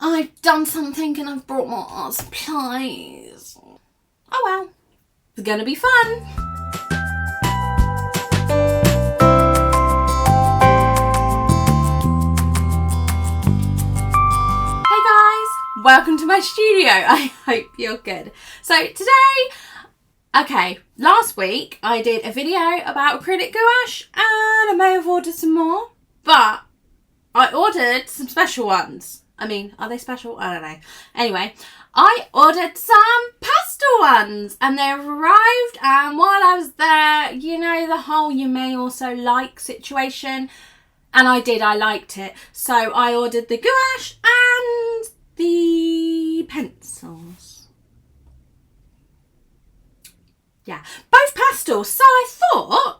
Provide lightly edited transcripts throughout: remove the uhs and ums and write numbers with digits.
I've done something and I've brought more art supplies. Oh well, it's gonna be fun. Hey guys, welcome to my studio. I hope you're good. So today, okay, last week I did a video about acrylic gouache and I may have ordered some more, but I ordered some special ones. I mean, are they special? I don't know. Anyway, I ordered some pastel ones and they arrived, and while I was there, you know, the whole you may also like situation, and I liked it. So I ordered the gouache and the pencils. Yeah, both pastels. So I thought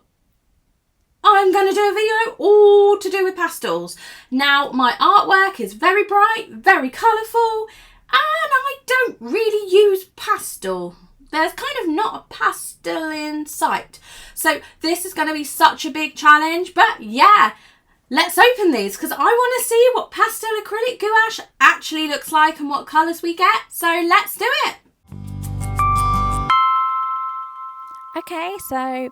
I'm going to do a video all to do with pastels. Now, my artwork is very bright, very colourful, and I don't really use pastel. There's kind of not a pastel in sight. So this is going to be such a big challenge, but yeah, let's open these because I want to see what pastel acrylic gouache actually looks like and what colours we get. So let's do it. Okay, so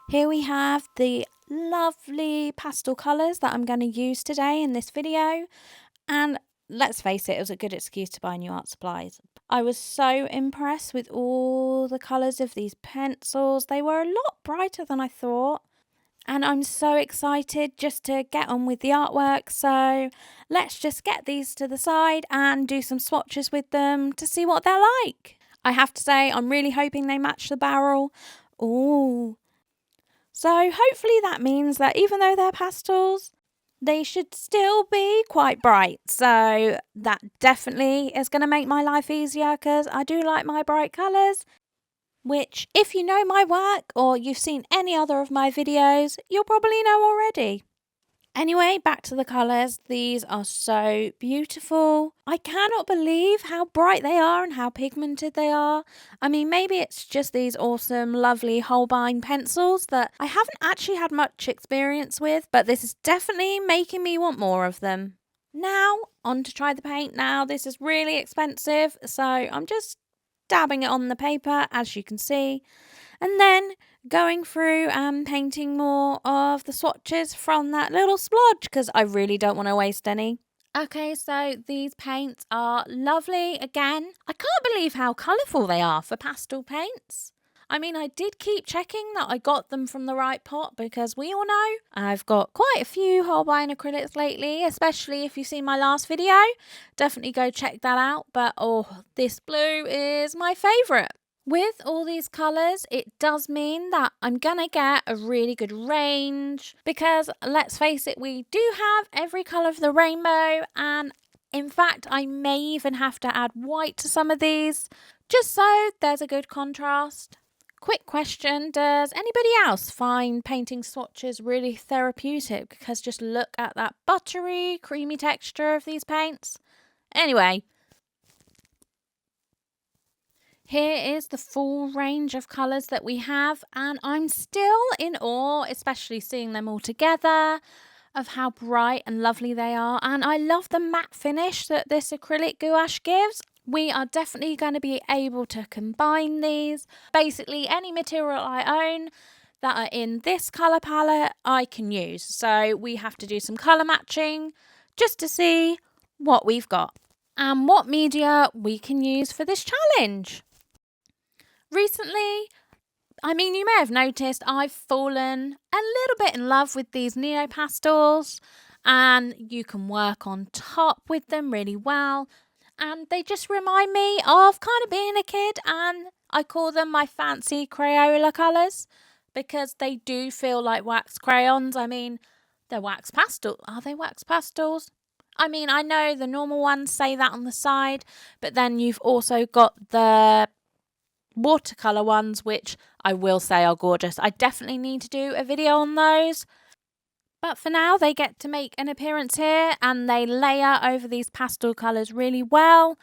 here we have the lovely pastel colours that I'm going to use today in this video, and let's face it, it was a good excuse to buy new art supplies. I was so impressed with all the colours of these pencils. They were a lot brighter than I thought, and I'm so excited just to get on with the artwork. So let's just get these to the side and do some swatches with them to see what they're like. I have to say, I'm really hoping they match the barrel. Ooh. So hopefully that means that even though they're pastels, they should still be quite bright. So that definitely is going to make my life easier because I do like my bright colours, which if you know my work or you've seen any other of my videos, you'll probably know already. Anyway, back to the colours. These are so beautiful. I cannot believe how bright they are and how pigmented they are. I mean, maybe it's just these awesome, lovely Holbein pencils that I haven't actually had much experience with, but this is definitely making me want more of them. Now, on to try the paint. Now, this is really expensive, so I'm just dabbing it on the paper, as you can see, and then going through and painting more of the swatches from that little splodge because I really don't want to waste any. Okay, so these paints are lovely again. I can't believe how colourful they are for pastel paints. I mean, I did keep checking that I got them from the right pot because we all know I've got quite a few Holbein acrylics lately, especially if you've seen my last video. Definitely go check that out. But oh, this blue is my favourite. With all these colours, it does mean that I'm going to get a really good range because, let's face it, we do have every colour of the rainbow, and in fact, I may even have to add white to some of these just so there's a good contrast. Quick question, does anybody else find painting swatches really therapeutic? Because just look at that buttery, creamy texture of these paints. Anyway, here is the full range of colours that we have, and I'm still in awe, especially seeing them all together, of how bright and lovely they are. And I love the matte finish that this acrylic gouache gives. We are definitely going to be able to combine these. Basically, any material I own that are in this colour palette, I can use. So we have to do some colour matching just to see what we've got and what media we can use for this challenge. Recently, I mean, you may have noticed I've fallen a little bit in love with these NEOPASTELs, and you can work on top with them really well, and they just remind me of kind of being a kid, and I call them my fancy Crayola colours because they do feel like wax crayons. I mean, they're wax pastel. Are they wax pastels? I mean, I know the normal ones say that on the side, but then you've also got the watercolour ones, which I will say are gorgeous. I definitely need to do a video on those. But for now, they get to make an appearance here and they layer over these pastel colours really well.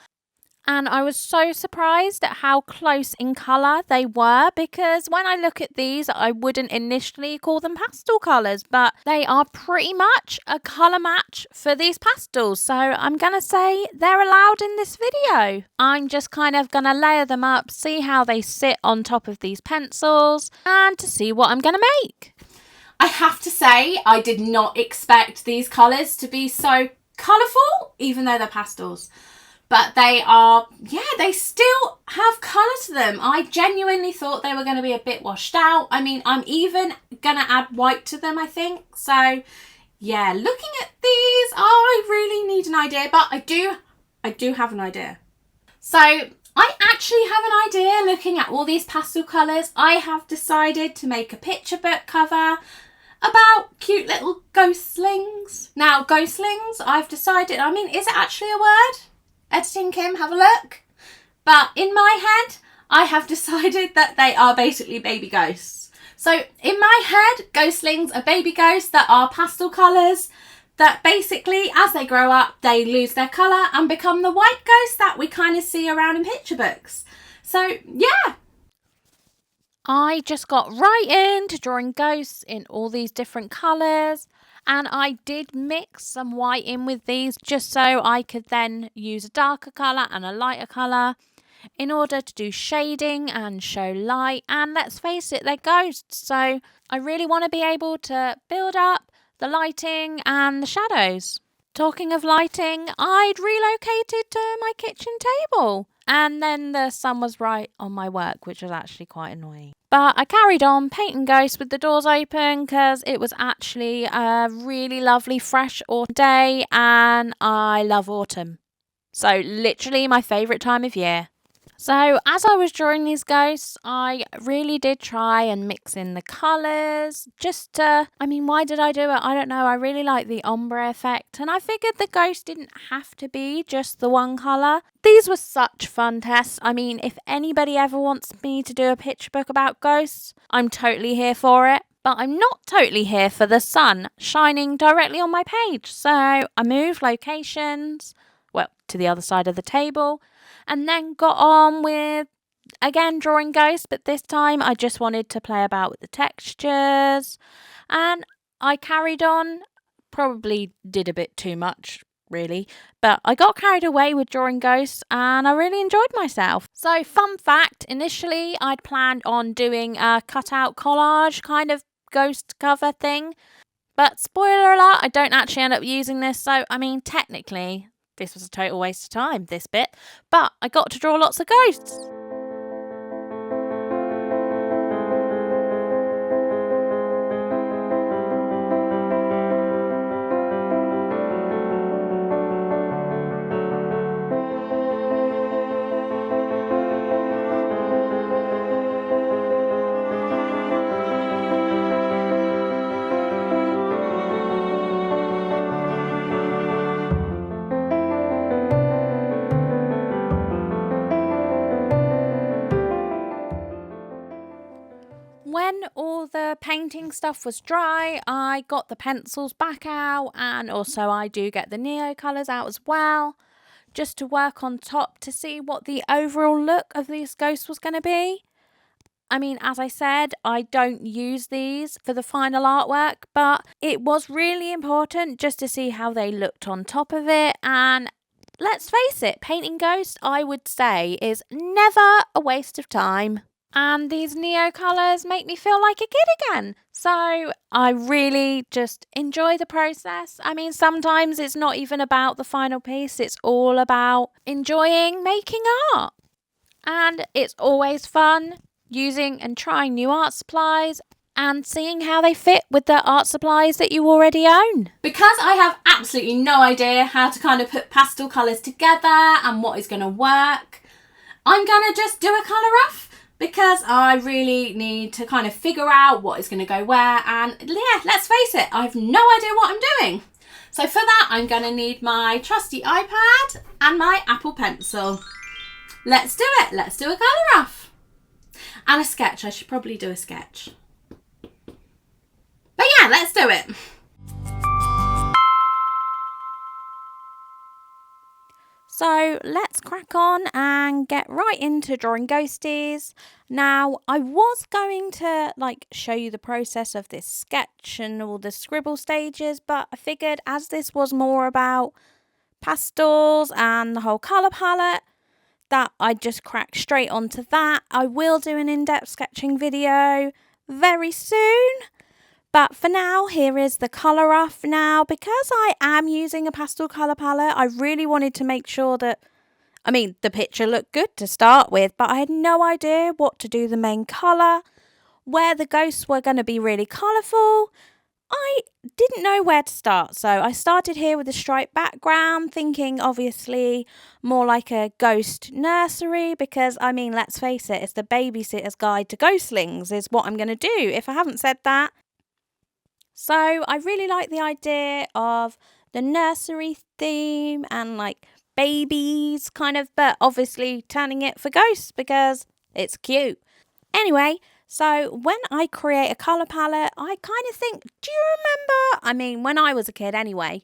And I was so surprised at how close in colour they were, because when I look at these, I wouldn't initially call them pastel colours, but they are pretty much a colour match for these pastels. So I'm going to say they're allowed in this video. I'm just kind of going to layer them up, see how they sit on top of these pencils, and to see what I'm going to make. I have to say, I did not expect these colours to be so colourful, even though they're pastels. But they are, yeah, they still have colour to them. I genuinely thought they were going to be a bit washed out. I mean, I'm even going to add white to them, I think. So, yeah, looking at these, I really need an idea. But I do have an idea. So, I actually have an idea looking at all these pastel colours. I have decided to make a picture book cover about cute little ghostlings. Now, ghostlings, I've decided, I mean, is it actually a word? Editing Kim, have a look. But in my head, I have decided that they are basically baby ghosts. So in my head, ghostlings are baby ghosts that are pastel colours that basically, as they grow up, they lose their colour and become the white ghosts that we kind of see around in picture books. So yeah. I just got right into drawing ghosts in all these different colours. And I did mix some white in with these just so I could then use a darker colour and a lighter colour in order to do shading and show light. And let's face it, they're ghosts. So I really want to be able to build up the lighting and the shadows. Talking of lighting, I'd relocated to my kitchen table. And then the sun was right on my work, which was actually quite annoying. But I carried on painting ghosts with the doors open because it was actually a really lovely fresh autumn day and I love autumn. So literally my favourite time of year. So as I was drawing these ghosts, I really did try and mix in the colours just to, I mean, why did I do it? I don't know. I really like the ombre effect and I figured the ghost didn't have to be just the one colour. These were such fun tests. I mean, if anybody ever wants me to do a picture book about ghosts, I'm totally here for it. But I'm not totally here for the sun shining directly on my page. So I moved locations, well, to the other side of the table, and then got on with, again, drawing ghosts, but this time I just wanted to play about with the textures. And I carried on, probably did a bit too much, really, but I got carried away with drawing ghosts and I really enjoyed myself. So, fun fact, initially I'd planned on doing a cutout collage kind of ghost cover thing, but spoiler alert, I don't actually end up using this. So, I mean, technically, this was a total waste of time, this bit, but I got to draw lots of ghosts. When all the painting stuff was dry, I got the pencils back out and also I do get the Neo colours out as well, just to work on top to see what the overall look of these ghosts was going to be. I mean, as I said, I don't use these for the final artwork, but it was really important just to see how they looked on top of it. And let's face it, painting ghosts, I would say, is never a waste of time. And these Neo colours make me feel like a kid again. So I really just enjoy the process. I mean, sometimes it's not even about the final piece. It's all about enjoying making art. And it's always fun using and trying new art supplies and seeing how they fit with the art supplies that you already own. Because I have absolutely no idea how to kind of put pastel colours together and what is going to work, I'm going to just do a colour rough. Because I really need to kind of figure out what is going to go where. And yeah, let's face it, I have no idea what I'm doing. So for that, I'm going to need my trusty iPad and my Apple Pencil. Let's do it. Let's do a colour rough. And a sketch. I should probably do a sketch. But yeah, let's do it. So let's crack on and get right into drawing ghosties. Now, I was going to show you the process of this sketch and all the scribble stages, but I figured as this was more about pastels and the whole colour palette, that I'd just crack straight onto that. I will do an in-depth sketching video very soon. But for now, here is the colour off. Now, because I am using a pastel colour palette, I really wanted to make sure that, the picture looked good to start with, but I had no idea what to do the main colour, where the ghosts were going to be really colourful. I didn't know where to start, so I started here with a striped background, thinking obviously more like a ghost nursery, because let's face it, it's the babysitter's guide to ghostlings is what I'm going to do, if I haven't said that. So I really like the idea of the nursery theme and babies but obviously turning it for ghosts because it's cute. Anyway, so when I create a colour palette, I kind of think, do you remember? When I was a kid anyway,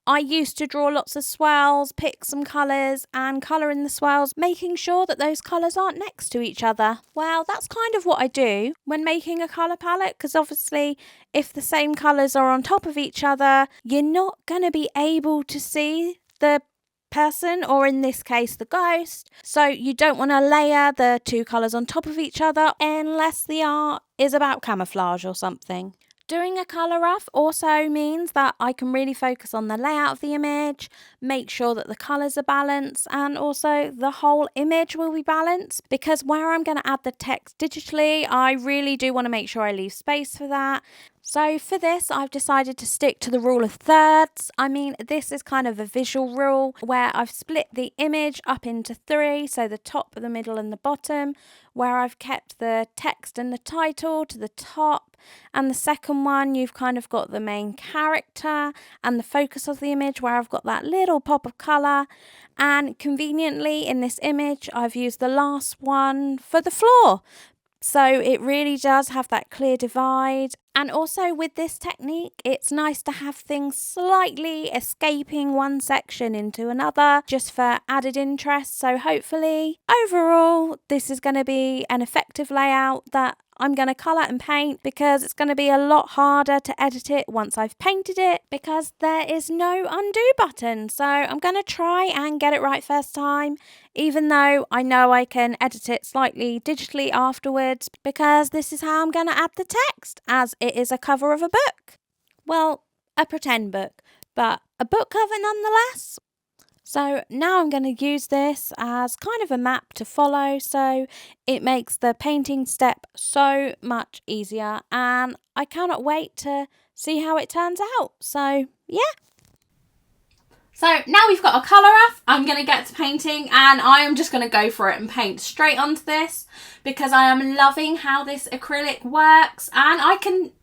I used to draw lots of swirls, pick some colours and colour in the swirls, making sure that those colours aren't next to each other. Well, that's kind of what I do when making a colour palette, because obviously if the same colours are on top of each other, you're not going to be able to see the person, or in this case the ghost, so you don't want to layer the two colours on top of each other unless the art is about camouflage or something. Doing a colour off also means that I can really focus on the layout of the image, make sure that the colours are balanced, and also the whole image will be balanced, because where I'm going to add the text digitally, I really do want to make sure I leave space for that. So for this, I've decided to stick to the rule of thirds. This is kind of a visual rule where I've split the image up into three, so the top, the middle and the bottom, where I've kept the text and the title to the top, and the second one you've kind of got the main character and the focus of the image where I've got that little pop of colour, and conveniently in this image I've used the last one for the floor. So it really does have that clear divide. And also with this technique, it's nice to have things slightly escaping one section into another, just for added interest. So hopefully, overall, this is going to be an effective layout that I'm going to colour and paint, because it's going to be a lot harder to edit it once I've painted it, because there is no undo button. So I'm going to try and get it right first time, even though I know I can edit it slightly digitally afterwards, because this is how I'm going to add the text, as it is a cover of a book. Well, a pretend book, but a book cover nonetheless. So now I'm going to use this as kind of a map to follow, so it makes the painting step so much easier, and I cannot wait to see how it turns out. So yeah. So now we've got a colour off, I'm going to get to painting, and I am just going to go for it and paint straight onto this, because I am loving how this acrylic works, and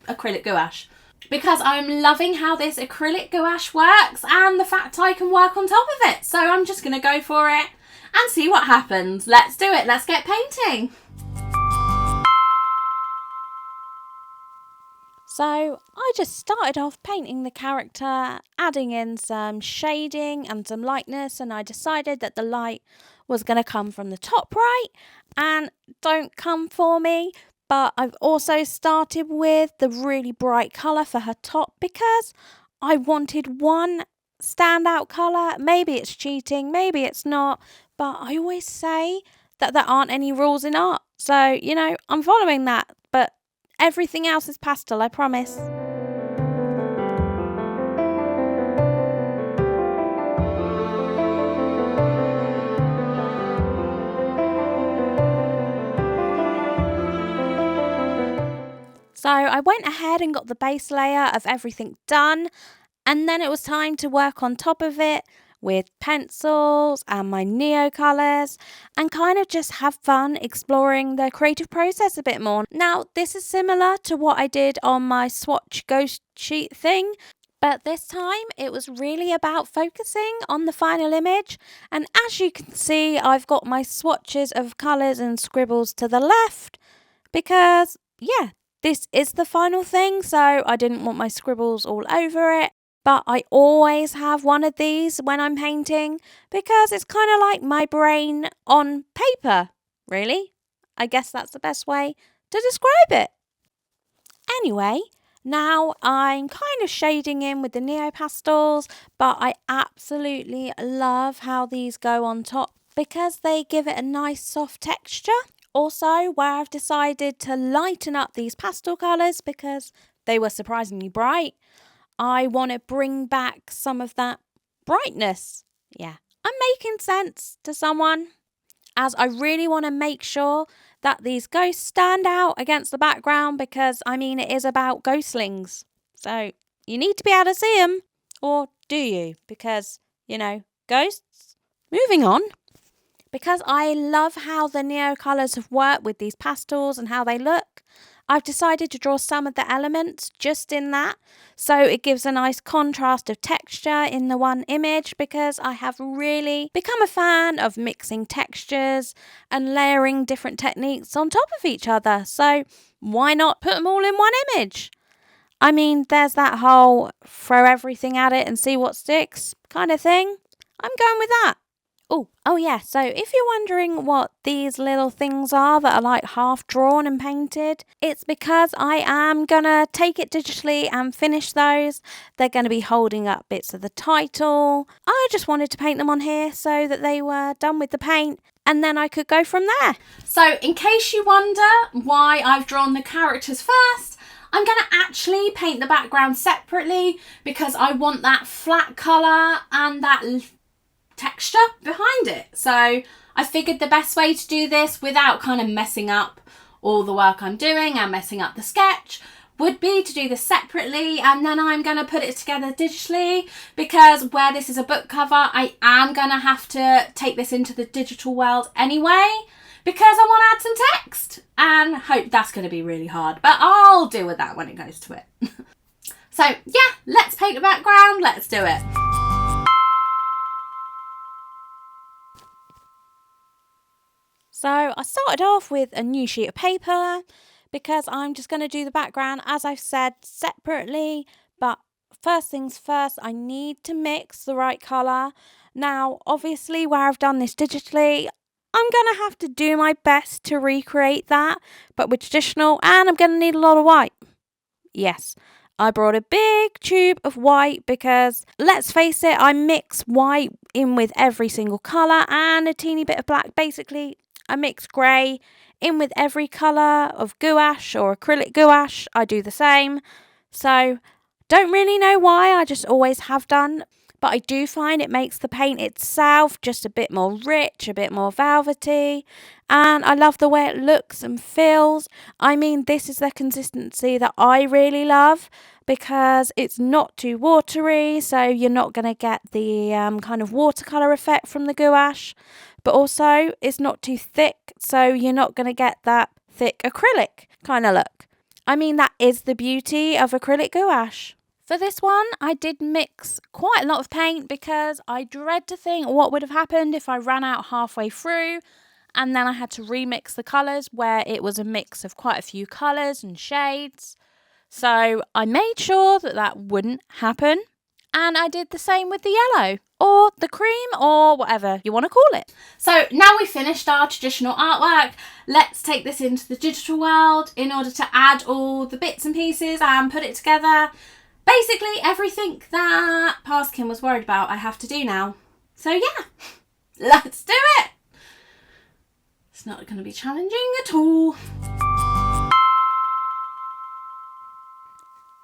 acrylic gouache. Because I'm loving how this acrylic gouache works and the fact I can work on top of it. So I'm just going to go for it and see what happens. Let's do it. Let's get painting. So I just started off painting the character, adding in some shading and some lightness, and I decided that the light was going to come from the top right, and don't come for me. But I've also started with the really bright colour for her top, because I wanted one standout colour. Maybe it's cheating, maybe it's not, but I always say that there aren't any rules in art. So, I'm following that, but everything else is pastel, I promise. So I went ahead and got the base layer of everything done, and then it was time to work on top of it with pencils and my Neo colours, and kind of just have fun exploring the creative process a bit more. Now, this is similar to what I did on my swatch ghost sheet thing, but this time it was really about focusing on the final image. And as you can see, I've got my swatches of colours and scribbles to the left, because, yeah, this is the final thing, so I didn't want my scribbles all over it. but I always have one of these when I'm painting because it's kind of like my brain on paper, really. I guess that's the best way to describe it. Anyway, now I'm kind of shading in with the NEOPASTELs, but I absolutely love how these go on top because they give it a nice soft texture. Also, where I've decided to lighten up these pastel colours because they were surprisingly bright, I want to bring back some of that brightness. Yeah, I'm making sense to someone, as I really want to make sure that these ghosts stand out against the background because, I mean, it is about ghostlings. So you need to be able to see them, or do you? Because, you know, ghosts. Moving on. Because I love how the Neo colours have worked with these pastels and how they look, I've decided to draw some of the elements just in that, so it gives a nice contrast of texture in the one image, because I have really become a fan of mixing textures and layering different techniques on top of each other, so why not put them all in one image? I mean, there's that whole throw everything at it and see what sticks kind of thing. I'm going with that. Oh yeah, so if you're wondering what these little things are that are like half drawn and painted, it's because I am going to take it digitally and finish those. They're going to be holding up bits of the title. I just wanted to paint them on here so that they were done with the paint and then I could go from there. So in case you wonder why I've drawn the characters first, I'm going to actually paint the background separately because I want that flat colour and that texture behind it. So I figured the best way to do this without kind of messing up all the work I'm doing and messing up the sketch would be to do this separately, and then I'm going to put it together digitally because where this is a book cover, I am going to have to take this into the digital world anyway because I want to add some text, and hope that's going to be really hard, but I'll deal with that when it goes to it. So yeah, let's paint the background, let's do it. So I started off with a new sheet of paper because I'm just going to do the background, as I've said, separately. But first things first, I need to mix the right colour. Now, obviously, where I've done this digitally, I'm going to have to do my best to recreate that, but with traditional, and I'm going to need a lot of white. Yes, I brought a big tube of white because, let's face it, I mix white in with every single colour and a teeny bit of black. Basically, I mix grey in with every colour of gouache or acrylic gouache. I do the same. So, don't really know why, I just always have done. But I do find it makes the paint itself just a bit more rich, a bit more velvety. And I love the way it looks and feels. I mean, this is the consistency that I really love because it's not too watery. So you're not going to get the kind of watercolour effect from the gouache. But also, it's not too thick. So you're not going to get that thick acrylic kind of look. I mean, that is the beauty of acrylic gouache. For this one, I did mix quite a lot of paint because I dread to think what would have happened if I ran out halfway through and then I had to remix the colours where it was a mix of quite a few colours and shades. So I made sure that that wouldn't happen, and I did the same with the yellow or the cream or whatever you want to call it. So now we've finished our traditional artwork, let's take this into the digital world in order to add all the bits and pieces and put it together. Basically everything that Paskin was worried about I have to do now. So yeah, let's do it. It's not going to be challenging at all.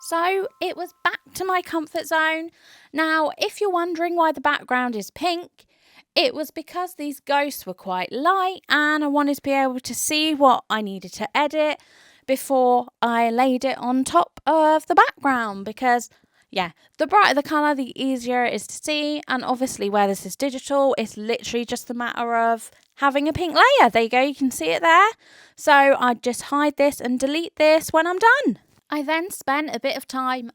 So it was back to my comfort zone. Now, if you're wondering why the background is pink, it was because these ghosts were quite light and I wanted to be able to see what I needed to edit before I laid it on top of the background, because yeah, the brighter the colour, the easier it is to see, and obviously where this is digital, it's literally just a matter of having a pink layer. There you go, you can see it there. So I just hide this and delete this when I'm done. I then spent a bit of time,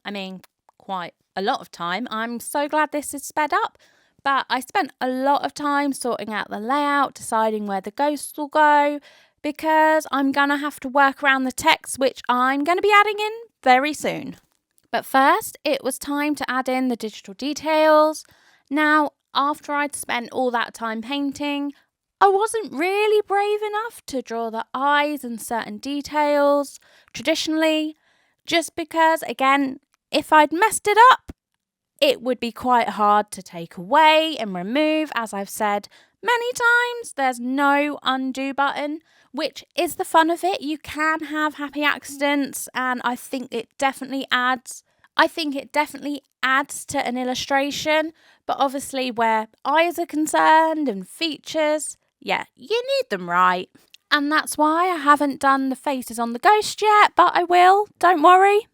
quite a lot of time. I'm so glad this is sped up, but I spent a lot of time sorting out the layout, deciding where the ghosts will go, because I'm going to have to work around the text, which I'm going to be adding in very soon. But first, it was time to add in the digital details. Now, after I'd spent all that time painting, I wasn't really brave enough to draw the eyes and certain details traditionally, just because, again, if I'd messed it up, it would be quite hard to take away and remove. As I've said many times, there's no undo button, which is the fun of it. You can have happy accidents, and I think it definitely adds to an illustration. But obviously where eyes are concerned and features, yeah, you need them right. And that's why I haven't done the faces on the ghost yet, but I will, don't worry.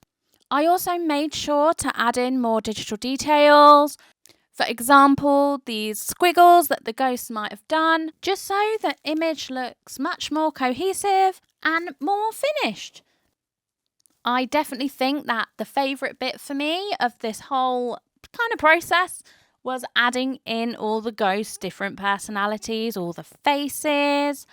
I also made sure to add in more digital details. For example, these squiggles that the ghost might have done, just so the image looks much more cohesive and more finished. I definitely think that the favourite bit for me of this whole kind of process was adding in all the ghosts' different personalities, all the faces.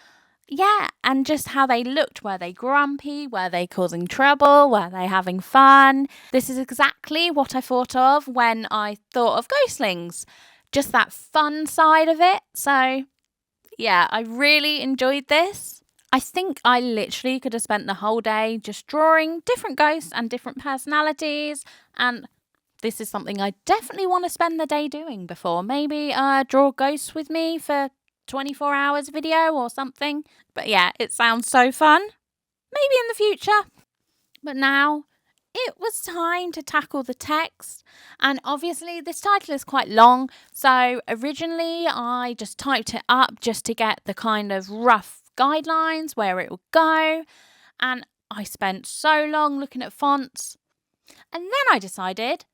Yeah, and just how they looked. Were they grumpy? Were they causing trouble? Were they having fun? This is exactly what I thought of when I thought of ghostlings. Just that fun side of it. So, yeah, I really enjoyed this. I think I literally could have spent the whole day just drawing different ghosts and different personalities. And this is something I definitely want to spend the day doing before. Maybe draw ghosts with me for 24 hours video or something. But yeah, it sounds so fun. Maybe in the future. But now it was time to tackle the text. And obviously this title is quite long. So originally I just typed it up just to get the kind of rough guidelines where it would go. And I spent so long looking at fonts. And then I decided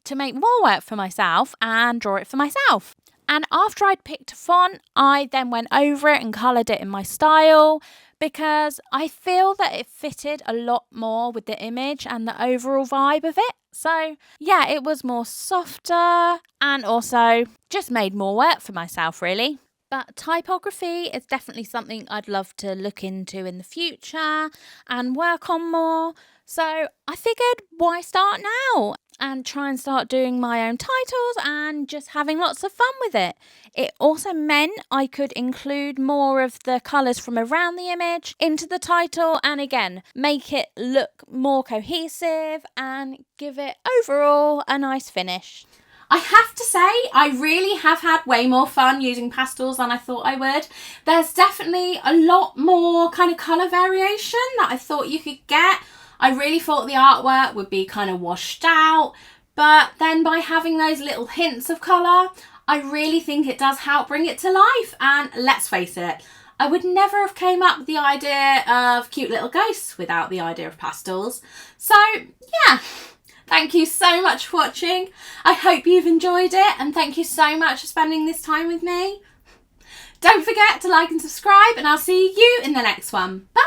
to make more work for myself and draw it for myself. And after I'd picked a font, I then went over it and coloured it in my style because I feel that it fitted a lot more with the image and the overall vibe of it. So yeah, it was more softer and also just made more work for myself really. But typography is definitely something I'd love to look into in the future and work on more. So I figured, why start now? And try and start doing my own titles and just having lots of fun with it. It also meant I could include more of the colours from around the image into the title and again, make it look more cohesive and give it overall a nice finish. I have to say, I really have had way more fun using pastels than I thought I would. There's definitely a lot more kind of colour variation that I thought you could get. I really thought the artwork would be kind of washed out, but then by having those little hints of colour, I really think it does help bring it to life. And let's face it, I would never have came up with the idea of cute little ghosts without the idea of pastels. So yeah, thank you so much for watching. I hope you've enjoyed it and thank you so much for spending this time with me. Don't forget to like and subscribe and I'll see you in the next one. Bye!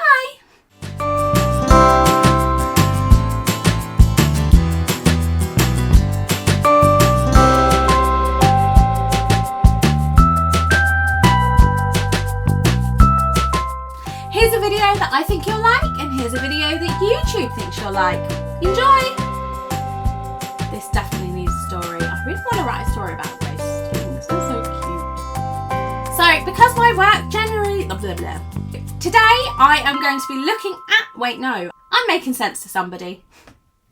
Here's a video that I think you'll like, and here's a video that YouTube thinks you'll like. Enjoy! This definitely needs a story. I really want to write a story about ghost things. They're so cute. So, because my work generally... Today, I am going to be looking at... Wait, no. I'm making sense to somebody.